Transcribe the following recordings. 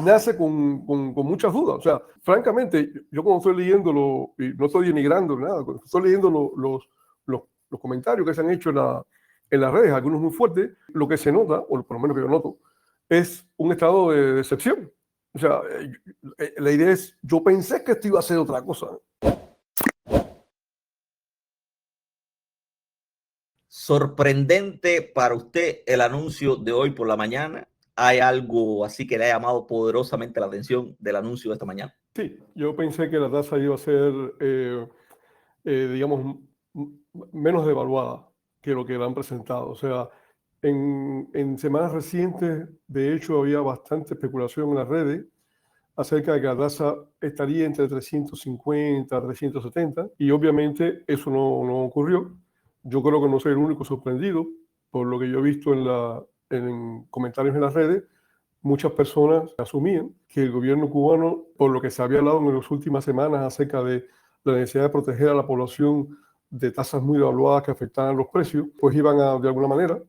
nace con muchas dudas. O sea, francamente, yo cuando estoy leyéndolo, y no estoy denigrando nada, estoy leyendo los comentarios que se han hecho en las redes, algunos muy fuertes, lo que se nota, o por lo menos que yo noto, es un estado de decepción. O sea, la idea es, yo pensé que esto iba a ser otra cosa. ¿Sorprendente para usted el anuncio de hoy por la mañana? ¿Hay algo así que le ha llamado poderosamente la atención del anuncio de esta mañana? Sí, yo pensé que la tasa iba a ser, digamos, menos devaluada que lo que la han presentado. O sea, en semanas recientes, de hecho, había bastante especulación en las redes acerca de que la tasa estaría entre 350 a 370 y obviamente eso no ocurrió. Yo creo que no soy el único sorprendido por lo que yo he visto en comentarios en las redes. Muchas personas asumían que el gobierno cubano, por lo que se había hablado en las últimas semanas acerca de la necesidad de proteger a la población de tasas muy devaluadas que afectaban los precios, pues iban a, de alguna manera,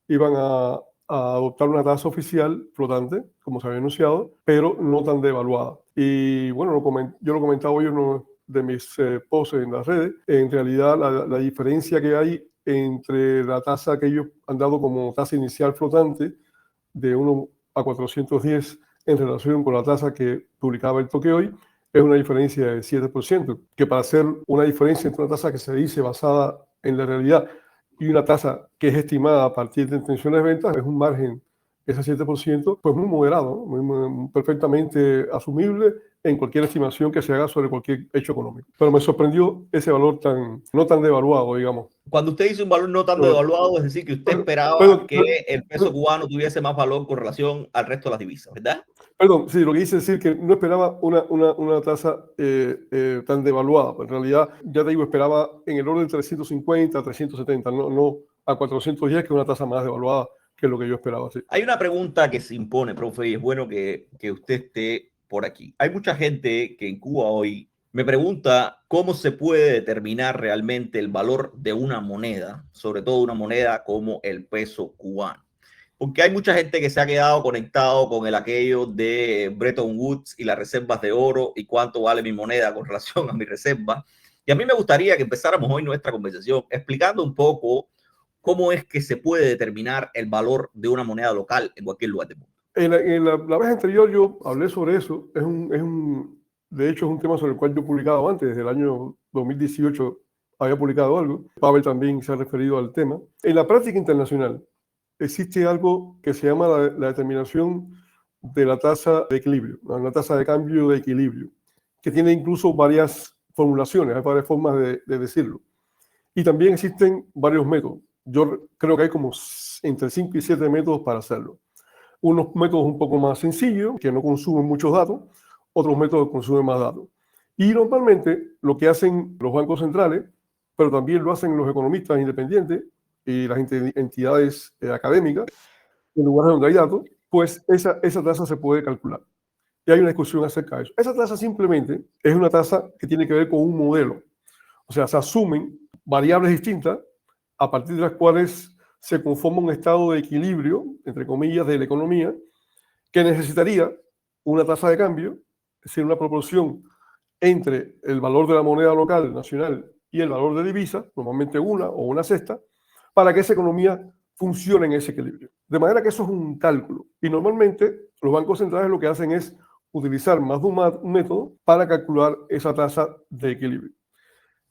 iban a adoptar una tasa oficial flotante, como se había anunciado, pero no tan devaluada. Y bueno, yo lo comentaba hoy en uno de mis posts en las redes. En realidad, la diferencia que hay entre la tasa que ellos han dado como tasa inicial flotante de 1 a 410 en relación con la tasa que publicaba el toque hoy, es una diferencia de 7%, que para hacer una diferencia entre una tasa que se dice basada en la realidad y una tasa que es estimada a partir de intenciones de ventas, es un margen, ese 7%, pues muy moderado, muy perfectamente asumible en cualquier estimación que se haga sobre cualquier hecho económico. Pero me sorprendió ese valor no tan devaluado, digamos. Cuando usted dice un valor no tan devaluado, es decir, que usted esperaba que el peso cubano tuviese más valor con relación al resto de las divisas, ¿verdad? Perdón, sí, lo que quise decir que no esperaba una tasa tan devaluada. En realidad, ya te digo, esperaba en el orden de 350 a 370, no a 410, que es una tasa más devaluada que lo que yo esperaba. Sí. Hay una pregunta que se impone, profe, y es bueno que usted esté por aquí. Hay mucha gente que en Cuba hoy me pregunta cómo se puede determinar realmente el valor de una moneda, sobre todo una moneda como el peso cubano. Porque hay mucha gente que se ha quedado conectado con el aquello de Bretton Woods y las reservas de oro y cuánto vale mi moneda con relación a mi reserva. Y a mí me gustaría que empezáramos hoy nuestra conversación explicando un poco cómo es que se puede determinar el valor de una moneda local en cualquier lugar del mundo. La vez anterior yo hablé sobre eso. De hecho, es un tema sobre el cual yo he publicado antes, desde el año 2018 había publicado algo. Pavel también se ha referido al tema. En la práctica internacional existe algo que se llama la determinación de la tasa de equilibrio, la tasa de cambio de equilibrio, que tiene incluso varias formulaciones, hay varias formas de decirlo. Y también existen varios métodos. Yo creo que hay como entre 5 y 7 métodos para hacerlo. Unos métodos un poco más sencillos, que no consumen muchos datos, otros métodos consumen más datos. Y normalmente lo que hacen los bancos centrales, pero también lo hacen los economistas independientes y las entidades académicas, en lugares donde hay datos, pues esa tasa se puede calcular. Y hay una discusión acerca de eso. Esa tasa simplemente es una tasa que tiene que ver con un modelo. O sea, se asumen variables distintas a partir de las cuales se conforma un estado de equilibrio, entre comillas, de la economía, que necesitaría una tasa de cambio, es decir, una proporción entre el valor de la moneda local, nacional, y el valor de divisa, normalmente una o una sexta, para que esa economía funcione en ese equilibrio. De manera que eso es un cálculo. Y normalmente los bancos centrales lo que hacen es utilizar más de un método para calcular esa tasa de equilibrio.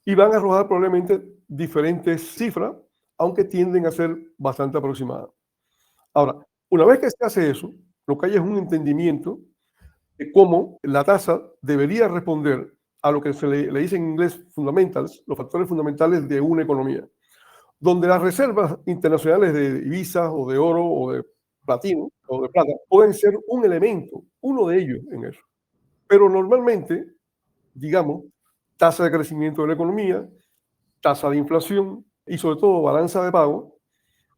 Y van a arrojar probablemente diferentes cifras, aunque tienden a ser bastante aproximadas. Ahora, una vez que se hace eso, lo que hay es un entendimiento de cómo la tasa debería responder a lo que se le dice en inglés fundamentals, los factores fundamentales de una economía, donde las reservas internacionales de divisas o de oro o de platino o de plata pueden ser un elemento, uno de ellos en eso. Pero normalmente, digamos, tasa de crecimiento de la economía, tasa de inflación y sobre todo balanza de pago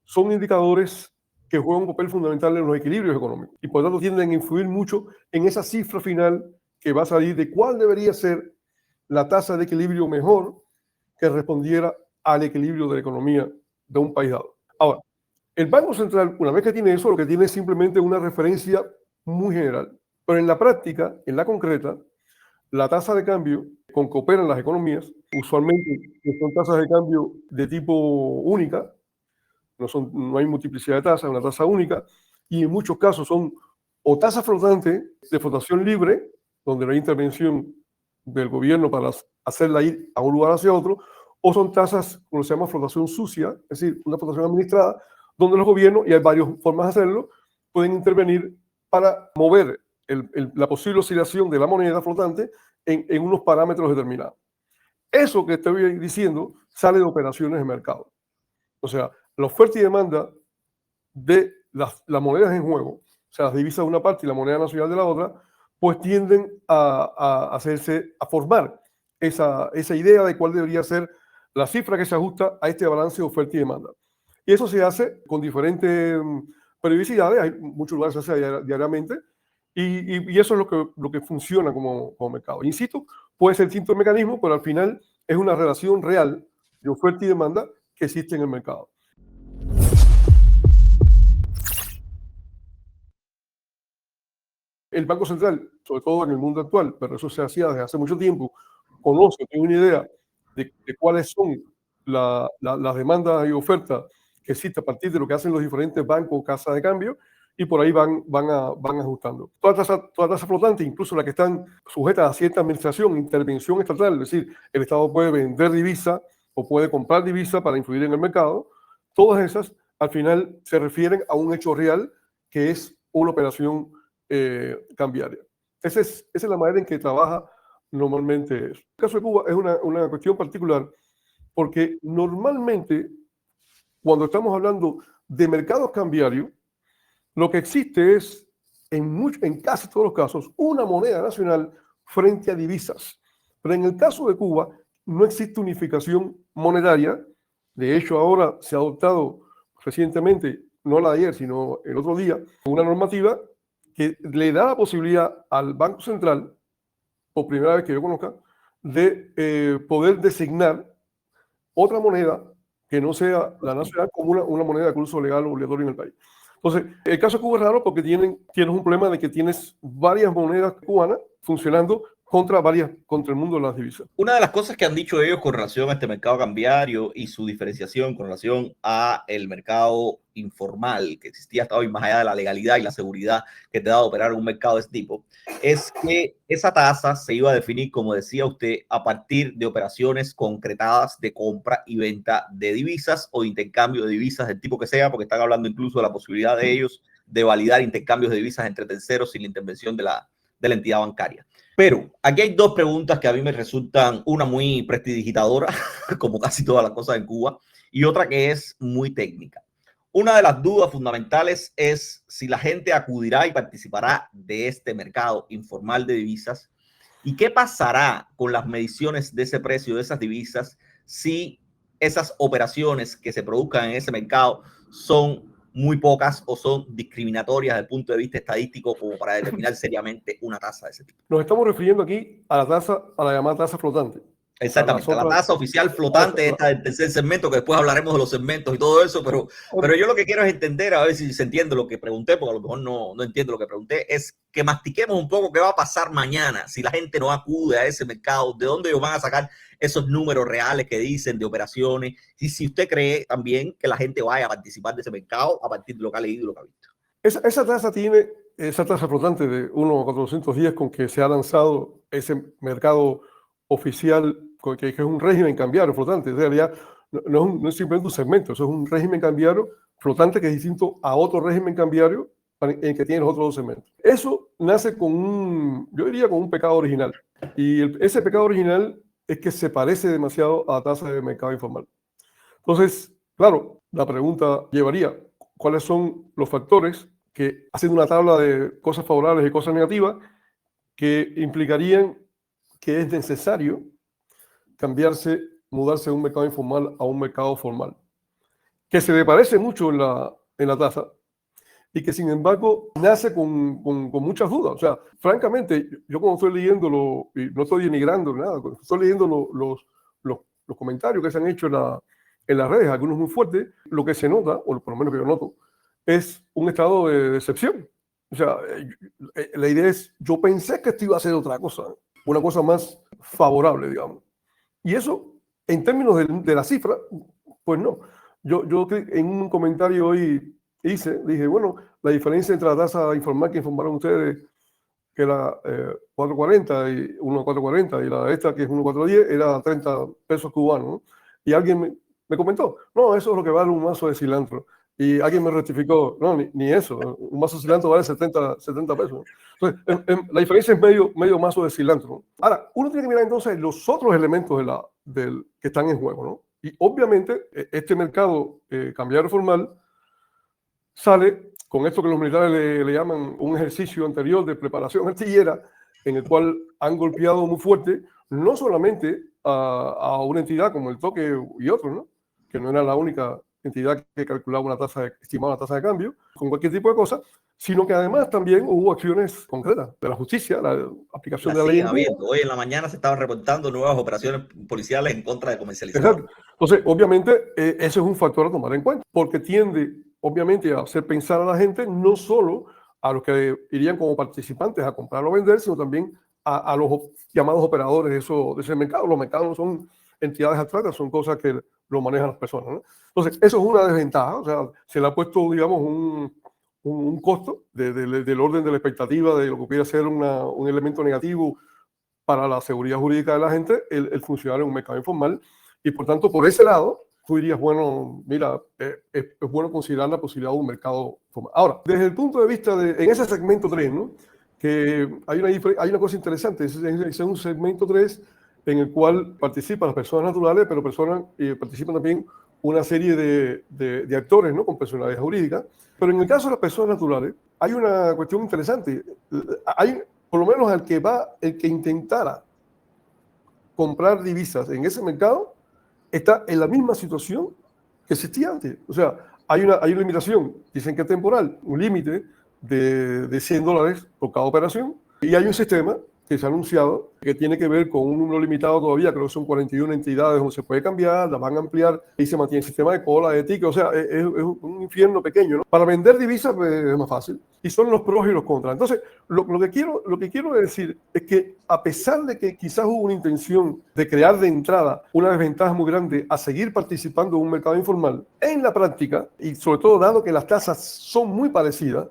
son indicadores que juegan un papel fundamental en los equilibrios económicos y por lo tanto tienden a influir mucho en esa cifra final que va a salir de cuál debería ser la tasa de equilibrio mejor que respondiera al equilibrio de la economía de un país dado. Ahora, el Banco Central, una vez que tiene eso, lo que tiene es simplemente una referencia muy general. Pero en la práctica, en la concreta, la tasa de cambio con que operan las economías, usualmente son tasas de cambio de tipo única, no hay multiplicidad de tasas, es una tasa única, y en muchos casos son o tasas flotantes de flotación libre, donde no hay intervención del gobierno para hacerla ir a un lugar hacia otro, o son tasas, como se llama, flotación sucia, es decir, una flotación administrada, donde los gobiernos, y hay varias formas de hacerlo, pueden intervenir para mover la posible oscilación de la moneda flotante en unos parámetros determinados. Eso que estoy diciendo sale de operaciones de mercado. O sea, la oferta y demanda de las monedas en juego, o sea, las divisas de una parte y la moneda nacional de la otra, pues tienden a formar esa idea de cuál debería ser la cifra que se ajusta a este balance de oferta y demanda. Y eso se hace con diferentes periodicidades, hay muchos lugares que se hace diariamente, y eso es lo que funciona como mercado. Insisto, puede ser distinto el mecanismo, pero al final es una relación real de oferta y demanda que existe en el mercado. El Banco Central, sobre todo en el mundo actual, pero eso se hacía desde hace mucho tiempo, conoce, tiene una idea de cuáles son las demandas y ofertas que existen a partir de lo que hacen los diferentes bancos o casas de cambio, y por ahí van ajustando. Toda tasa flotante, incluso las que están sujetas a cierta administración, intervención estatal, es decir, el Estado puede vender divisa o puede comprar divisa para influir en el mercado, todas esas al final se refieren a un hecho real que es una operación cambiaria. Esa es la manera en que trabaja normalmente eso. El caso de Cuba es una cuestión particular porque normalmente cuando estamos hablando de mercados cambiarios, lo que existe es, en casi todos los casos, una moneda nacional frente a divisas. Pero en el caso de Cuba no existe unificación monetaria. De hecho, ahora se ha adoptado recientemente, no la de ayer, sino el otro día, una normativa que le da la posibilidad al Banco Central, por primera vez que yo conozca, de poder designar otra moneda que no sea la nacional como una moneda de curso legal obligatorio en el país. Entonces, el caso de Cuba es raro porque tienes un problema de que tienes varias monedas cubanas funcionando contra el mundo de las divisas. Una de las cosas que han dicho ellos con relación a este mercado cambiario y su diferenciación con relación a el mercado informal que existía hasta hoy, más allá de la legalidad y la seguridad que te da operar un mercado de este tipo, es que esa tasa se iba a definir, como decía usted, a partir de operaciones concretadas de compra y venta de divisas o de intercambio de divisas del tipo que sea, porque están hablando incluso de la posibilidad de ellos de validar intercambios de divisas entre terceros sin la intervención de la entidad bancaria. Pero aquí hay dos preguntas que a mí me resultan, una muy prestidigitadora, como casi todas las cosas en Cuba, y otra que es muy técnica. Una de las dudas fundamentales es si la gente acudirá y participará de este mercado informal de divisas y qué pasará con las mediciones de ese precio de esas divisas si esas operaciones que se produzcan en ese mercado son muy pocas o son discriminatorias desde el punto de vista estadístico como para determinar seriamente una tasa de ese tipo. Nos estamos refiriendo aquí a la llamada tasa flotante. Exactamente, la tasa oficial flotante esta del tercer segmento, que después hablaremos de los segmentos y todo eso, pero yo lo que quiero es entender, a ver si se entiende lo que pregunté, porque a lo mejor no entiendo lo que pregunté, es que mastiquemos un poco qué va a pasar mañana si la gente no acude a ese mercado, de dónde ellos van a sacar esos números reales que dicen de operaciones, y si usted cree también que la gente vaya a participar de ese mercado a partir de lo que ha leído y lo que ha visto. Esa tasa flotante de 1 a 400 días con que se ha lanzado ese mercado oficial, que es un régimen cambiario flotante. En realidad no es simplemente un segmento, eso es un régimen cambiario flotante que es distinto a otro régimen cambiario en el que tiene los otros dos segmentos. Eso nace yo diría con un pecado original. Y ese pecado original es que se parece demasiado a la tasa de mercado informal. Entonces, claro, la pregunta llevaría, ¿cuáles son los factores que, haciendo una tabla de cosas favorables y cosas negativas, que implicarían que es necesario mudarse de un mercado informal a un mercado formal? Que se le parece mucho en la tasa y que, sin embargo, nace con muchas dudas. O sea, francamente, yo cuando estoy leyendo, y no estoy denigrando nada, estoy leyendo los comentarios que se han hecho en las redes, algunos muy fuertes, lo que se nota, o por lo menos que yo noto, es un estado de decepción. O sea, la idea es, yo pensé que esto iba a ser otra cosa, una cosa más favorable, digamos. Y eso, en términos de la cifra, pues no. Yo en un comentario hoy dije, bueno, la diferencia entre la tasa informal que informaron ustedes, que era 4.40 y 1.440, y la esta que es 1.410, era 30 pesos cubanos, ¿no? Y alguien me comentó, no, eso es lo que vale un mazo de cilantro. Y alguien me rectificó, no, ni eso, un mazo de cilantro vale 70 pesos. Entonces, la diferencia es medio mazo de cilantro, ¿no? Ahora, uno tiene que mirar entonces los otros elementos que están en juego, ¿no? Y obviamente, este mercado cambiario formal sale con esto que los militares le llaman un ejercicio anterior de preparación artillera, en el cual han golpeado muy fuerte, no solamente a una entidad como el Toque y otros, ¿no? Que no era la única entidad que calculaba estimaba una tasa de cambio, con cualquier tipo de cosa, sino que además también hubo acciones concretas de la justicia, la aplicación de la ley. Hoy en la mañana se estaban reportando nuevas operaciones policiales en contra de comercializadores. Exacto. Entonces, obviamente, ese es un factor a tomar en cuenta, porque tiende, obviamente, a hacer pensar a la gente no solo a los que irían como participantes a comprar o vender, sino también a los llamados operadores de ese mercado. Los mercados no son entidades abstractas, son cosas que lo manejan las personas, ¿no? Entonces, eso es una desventaja. O sea, se le ha puesto, digamos, un costo del orden de la expectativa de lo que pudiera ser un elemento negativo para la seguridad jurídica de la gente, el funcionar en un mercado informal. Y por tanto, por ese lado, tú dirías, bueno, mira, es bueno considerar la posibilidad de un mercado formal. Ahora, desde el punto de vista en ese segmento 3, ¿no? Que hay una cosa interesante, es un segmento 3 en el cual participan las personas naturales, pero participan también una serie de actores, ¿no? Con personalidad jurídica. Pero en el caso de las personas naturales, hay una cuestión interesante. Por lo menos el que intentara comprar divisas en ese mercado, está en la misma situación que existía antes. O sea, hay una limitación, dicen que es temporal, un límite de $100 por cada operación, y hay un sistema que se ha anunciado que tiene que ver con un número limitado todavía, creo que son 41 entidades donde se puede cambiar, las van a ampliar, y se mantiene el sistema de cola, de ticket, o sea, es un infierno pequeño, ¿no? Para vender divisas pues, es más fácil, y son los pros y los contras. Entonces, lo que quiero decir es que a pesar de que quizás hubo una intención de crear de entrada una desventaja muy grande a seguir participando en un mercado informal, en la práctica, y sobre todo dado que las tasas son muy parecidas,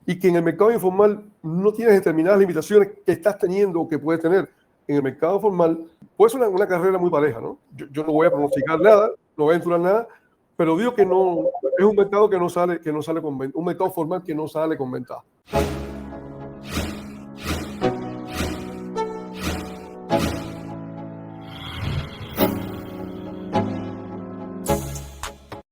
y que en el mercado informal no tienes determinadas limitaciones que estás teniendo o que puedes tener en el mercado formal, pues es una carrera muy pareja, ¿no? Yo no voy a pronosticar nada, no voy a aventurar nada, pero digo que no, es un mercado que no sale con un mercado formal que no sale con ventaja.